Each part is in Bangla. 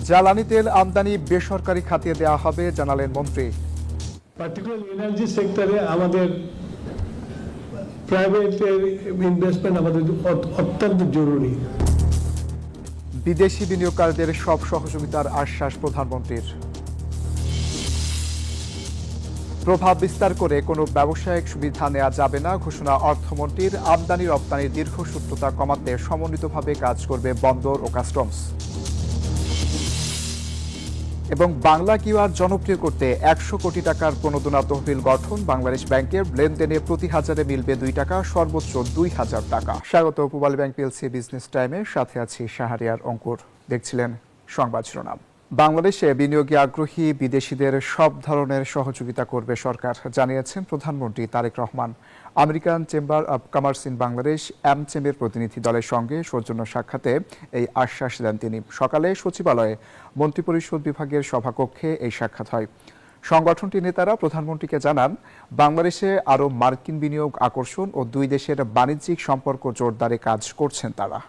জ্বালানি তেল আমদানি বেসরকারি খাতে দেওয়া হবে জানালেন মন্ত্রী। পার্টিকুলার এনার্জি সেক্টরে আমাদের প্রাইভেট ইনভেস্টমেন্ট আমাদের অত্যন্ত জরুরি। বিদেশি বিনিয়োগকারীদের সব সহযোগিতার আশ্বাস প্রধানমন্ত্রীর। প্রভাব বিস্তার করে কোনো ব্যবসায়িক সুবিধা নেওয়া যাবে না ঘোষণা অর্থমন্ত্রীর। আমদানি রপ্তানির দীর্ঘসূত্রতা কমাতে সমন্বিতভাবে কাজ করবে বন্দর ও কাস্টমস। এবং বাংলা কিউআর জনপ্রিয় করতে 100 কোটি টাকার প্রণোদনা তহবিল গঠন। বাংলাদেশ ব্যাংকের লেনদেনে প্রতি হাজারে মিলবে 2 টাকা, সর্বোচ্চ 2000 টাকা। স্বাগত পূবালী ব্যাংক পিএলসি বিজনেস টাইমে, সাথে আছি শাহরিয়ার অঙ্কুর। দেখছিলেন সংবাদ শিরোনাম। বাংলাদেশে বিনিয়োগে আগ্রহী বিদেশিদের সব ধরনের সহযোগিতা করবে সরকার, জানিয়েছেন প্রধানমন্ত্রী Tarique Rahman. American chamber of commerce in Bangladesh অ্যামচেমের প্রতিনিধি দলের সঙ্গে সৌজন্য সাক্ষাতে এই আশ্বাস দেন তিনি। সকালে সচিবালয়ে মন্ত্রিপরিষদ বিভাগের সভাকক্ষে এই সাক্ষাৎ হয়। সংগঠনটির নেতারা প্রধানমন্ত্রীকে জানান, বাংলাদেশে আরও মার্কিন বিনিয়োগ আকর্ষণ ও দুই দেশের বাণিজ্যিক সম্পর্ক জোরদারে কাজ করছেন তারা।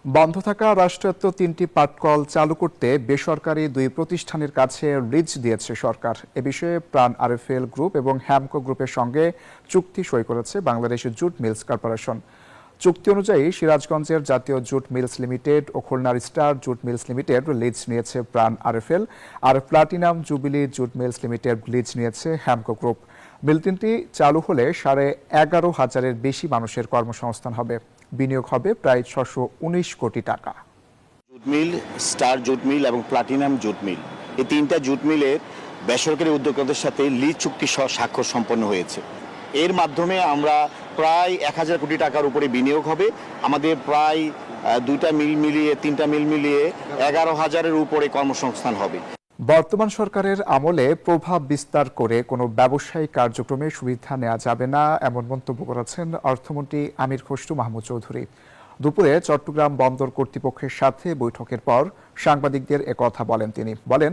বন্ধ থাকা রাষ্ট্রায়ত্ত 3টি পাটকল চালু করতে বেসরকারি 2 প্রতিষ্ঠানের কাছে লিজ দিয়েছে সরকার। এ বিষয়ে প্রাণ আরএফএল গ্রুপ এবং হ্যামকো গ্রুপের সঙ্গে চুক্তি সই করেছে বাংলাদেশ জুট মিলস কর্পোরেশন। চুক্তি অনুযায়ী সিরাজগঞ্জের জাতীয় জুট মিলস লিমিটেড ও খুলনার star jute mills limited lease নিয়েছে প্রাণ আরএফএল, আর platinum jubilee jute mills limited lease নিয়েছে হ্যামকো গ্রুপ। মিল 3টি চালু হলে 11,500-এর বেশি মানুষের কর্মসংস্থান হবে। বিনিয়োগ হবে প্রায় 619 কোটি টাকা। Jute mill, star jute mill এবং প্লাটিনাম জুট মিল, এই 3টা জুট মিলের বেসরকারি উদ্যোক্তাদের সাথে লিজ চুক্তি স্বাক্ষর সম্পন্ন হয়েছে। এর মাধ্যমে আমরা প্রায় 1000 কোটি টাকার উপরে বিনিয়োগ হবে। আমাদের প্রায় 2টা মিল মিলিয়ে 3টা মিল মিলিয়ে 11,000-এর উপরে কর্মসংস্থান হবে। বর্তমান সরকারের আমলে প্রভাব বিস্তার করে কোনো ব্যবসায়িক কার্যক্রমে সুবিধা নেওয়া যাবে না, এমন মন্তব্য করেছেন অর্থমন্ত্রী আমির খসরু মাহমুদ চৌধুরী। দুপুরে চট্টগ্রাম বন্দর কর্তৃপক্ষের সাথে বৈঠকের পর সাংবাদিকদের একথা বলেন তিনি। বলেন,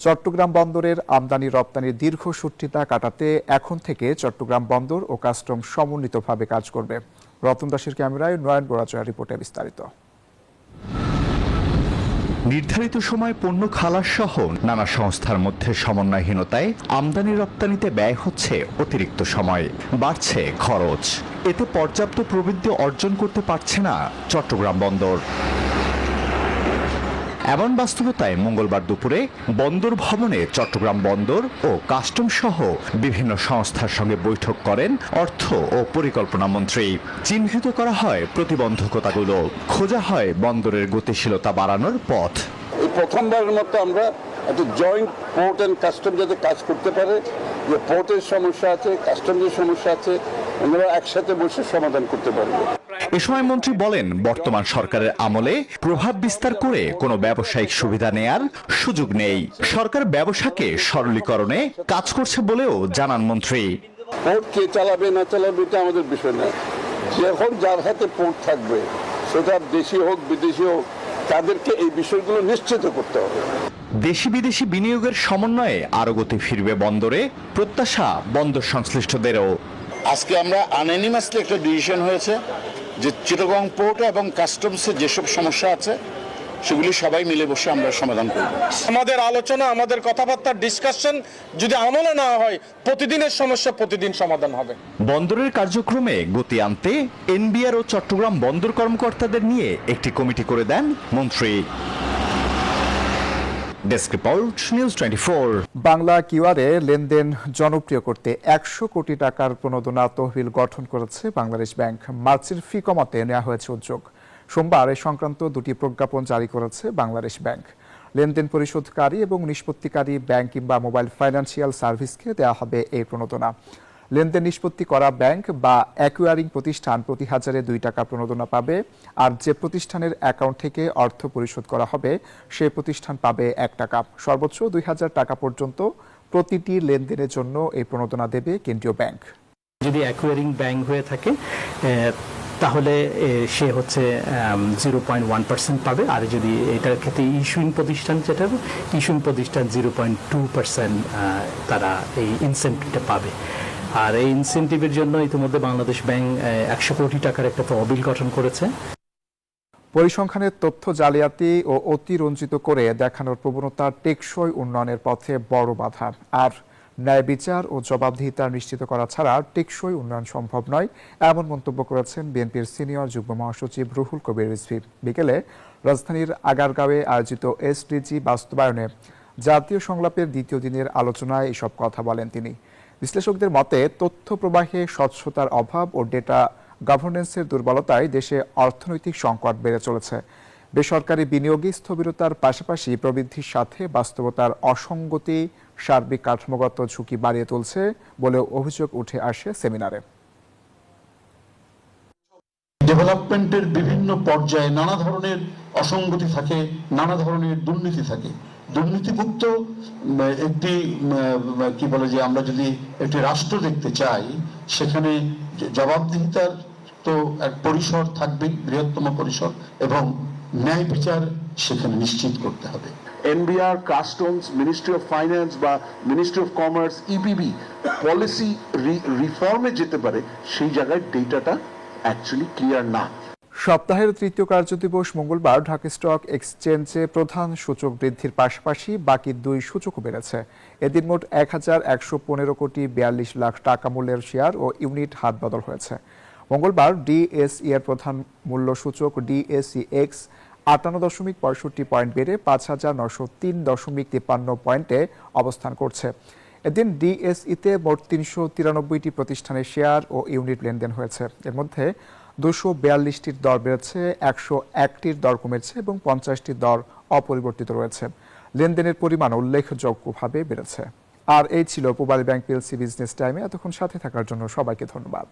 চট্টগ্রাম বন্দরের আমদানি রপ্তানির দীর্ঘসূত্রিতা কাটাতে এখন থেকে চট্টগ্রাম বন্দর ও কাস্টম সমন্বিতভাবে কাজ করবে। রতন দাসের ক্যামেরায় নয়ন বরাচয়ার রিপোর্টে বিস্তারিত। নির্ধারিত সময় পণ্য খালাস সহ নানা সংস্থার মধ্যে সমন্বয়হীনতায় আমদানি রপ্তানিতে ব্যয় হচ্ছে অতিরিক্ত সময়, বাড়ছে খরচ। এতে পর্যাপ্ত প্রবৃদ্ধি অর্জন করতে পারছে না চট্টগ্রাম বন্দর। এমন বাস্তবতায় মঙ্গলবার দুপুরে বন্দর ভবনে চট্টগ্রাম বন্দর ও কাস্টম সহ বিভিন্ন সংস্থার সঙ্গে বৈঠক করেন অর্থ ও পরিকল্পনা মন্ত্রী। চিহ্নিত করা হয় প্রতিবন্ধকতাগুলো, খোঁজা হয় বন্দরের গতিশীলতা বাড়ানোর পথ। এই প্রথমবারের মতো আমরা একটা জয়েন্ট পোর্ট অ্যান্ড কাস্টম যাতে কাজ করতে পারে, যে পোর্টের সমস্যা আছে, কাস্টমের সমস্যা আছে, আমরা একসাথে বসে সমাধান করতে পারবো। এ সময় মন্ত্রী বলেন, বর্তমান সরকারের আমলে প্রভাব বিস্তার করে কোনো ব্যবসায়িক সুবিধা নেয়ার সুযোগ নেই। সরকার ব্যবসাকে সরলীকরণে কাজ করছে বলেও জানান মন্ত্রী। পোর্ট কে চালাবে না চালাবে এটা আমাদের বিষয় না, যখন যার হাতে পোর্ট থাকবে, সেটা দেশি হোক বিদেশি হোক, তাদেরকে এই বিষয়গুলো নিশ্চিত করতে হবে। দেশি বিদেশি বিনিয়োগের সমন্বয়ে আরো গতি ফিরবে বন্দরে, প্রত্যাশা বন্দর সংশ্লিষ্টদেরও। আজকে আমরা আনএনিমাসলি একটা ডিসিশন হয়েছে যে চিটাগং পোর্ট এবং কাস্টমসে যেসব সমস্যা আছে সেগুলি সবাই মিলে বসে আমরা সমাধান করব। আমাদের আলোচনা, আমাদের কথাবার্তা, ডিসকাশন যদি আমলে না হয়, প্রতিদিনের সমস্যা প্রতিদিন সমাধান হবে। বন্দরের কার্যক্রমে গতি আনতে এনবিআর ও চট্টগ্রাম বন্দর কর্মকর্তাদের নিয়ে একটি কমিটি করে দেন মন্ত্রী। Desk report, news 24। বাংলা কিউআরে লেনদেন জনপ্রিয় করতে 100 কোটি টাকার প্রণোদনা তহবিল গঠন করেছে বাংলাদেশ ব্যাংক। মার্চের ফি কমাতে নেওয়া হয়েছে উদ্যোগ। সোমবার এ সংক্রান্ত 2টি প্রজ্ঞাপন জারি করেছে বাংলাদেশ ব্যাংক। লেনদেন পরিশোধকারী এবং নিষ্পত্তিকারী ব্যাংক কিংবা মোবাইল ফাইন্যান্সিয়াল সার্ভিসকে দেওয়া হবে এই প্রণোদনা। লেনদেন নিষ্পত্তি করা ব্যাংক বা অ্যাকুয়ারিং প্রতিষ্ঠান প্রতি হাজারে 2 টাকা প্রণোদনা পাবে, আর যে প্রতিষ্ঠানের অ্যাকাউন্ট থেকে অর্থ পরিশোধ করা হবে সেই প্রতিষ্ঠান পাবে 1 টাকা। সর্বোচ্চ 2000 টাকা পর্যন্ত প্রতিটি লেনদেনের জন্য এই প্রণোদনা দেবে কেন্দ্রীয় ব্যাংক। যদি অ্যাকুয়ারিং ব্যাংক হয়ে থাকে তাহলে সে হচ্ছে 0.1% পাবে, আর যদি এটার ক্ষেত্রে ইস্যুইং প্রতিষ্ঠান, যেটা ইস্যুইং প্রতিষ্ঠান 0.2% তারা এই ইনসেন্টিভটা পাবে। আর এই ইনসেন্টিভের জন্য ইতিমধ্যে বাংলাদেশ ব্যাংক 100 কোটি টাকার একটা তহবিল গঠন করেছে। পরিসংখ্যানের তথ্য জালিয়াতি ও অতিরঞ্জিত করে দেখানোর প্রবণতা টেকসই উন্নয়নের পথে বড় বাধা। আর ন্যায় বিচার ও জবাবদিহিতা নিশ্চিত করা ছাড়া টেকসই উন্নয়ন সম্ভব নয়, এমন মন্তব্য করেছেন বিএনপির সিনিয়র যুগ্ম মহাসচিব রুহুল কবির রিজভী। বিকেলে রাজধানীর আগারগাঁওয়ে আয়োজিত এসডিজি বাস্তবায়নে জাতীয় সংলাপের দ্বিতীয় দিনের আলোচনায় এসব কথা বলেন তিনি। বিশ্লেষকদের মতে তথ্য প্রবাহে স্বচ্ছতার অভাব ও ডেটা গভর্নেন্সের দুর্বলতায় দেশে অর্থনৈতিক সংকট বেড়ে চলেছে। বেসরকারি বিনিয়োগে স্থবিরতার পাশাপাশি প্রবৃদ্ধির সাথে বাস্তবতার অসঙ্গতি সার্বিক কাঠামোগত ঝুঁকি বাড়িয়ে তুলছে বলেও অভিযোগ উঠে আসে সেমিনারে। ডেভেলপমেন্টের বিভিন্ন পর্যায়ে নানা ধরনের অসঙ্গতি থাকে, নানা ধরনের দুর্নীতি থাকে। দুর্নীতিমুক্ত একটি কি বলে যে আমরা যদি একটি রাষ্ট্র দেখতে চাই, সেখানে জবাবদিহিতার তো এক পরিসর থাকবেই, বৃহত্তম পরিসর, এবং ন্যায় বিচার সেখানে নিশ্চিত করতে হবে। NBR, customs, ministry of finance বা ministry of commerce, EPB policy রিফর্মে যেতে পারে, সেই জায়গায় ডেটাটা অ্যাকচুয়ালি ক্লিয়ার না। সপ্তাহের তৃতীয় কার্যদিবস মঙ্গলবার ঢাকা স্টক এক্সচেঞ্জে প্রধান সূচক বৃদ্ধির পাশাপাশি বাকি দুই সূচকও বেড়েছে। এদিন মোট ১,১১৫ কোটি ৪২ লাখ টাকা মূল্যের শেয়ার ও ইউনিট হাত বদল হয়েছে। মঙ্গলবার ডিএসই এর প্রধান মূল্য সূচক ডিএসই এক্স ৫৮.৬৫ পয়েন্ট বেড়ে ৫,৯০৩.৫৩ পয়েন্টে অবস্থান করছে। এদিন ডিএসইতে মোট ৩৯৩টি প্রতিষ্ঠানের শেয়ার ও ইউনিট লেনদেন হয়েছে। এর মধ্যে ২৪২টির দর বেড়েছে, ১০১টির দর কমেছে এবং ৫০টির দর অপরিবর্তিত রয়েছে। লেনদেনের পরিমাণ উল্লেখযোগ্যভাবে বেড়েছে। আর এই ছিল পূবালী ব্যাংক পিএলসি বিজনেস টাইমে। এতক্ষণ সাথে থাকার জন্য সবাইকে ধন্যবাদ।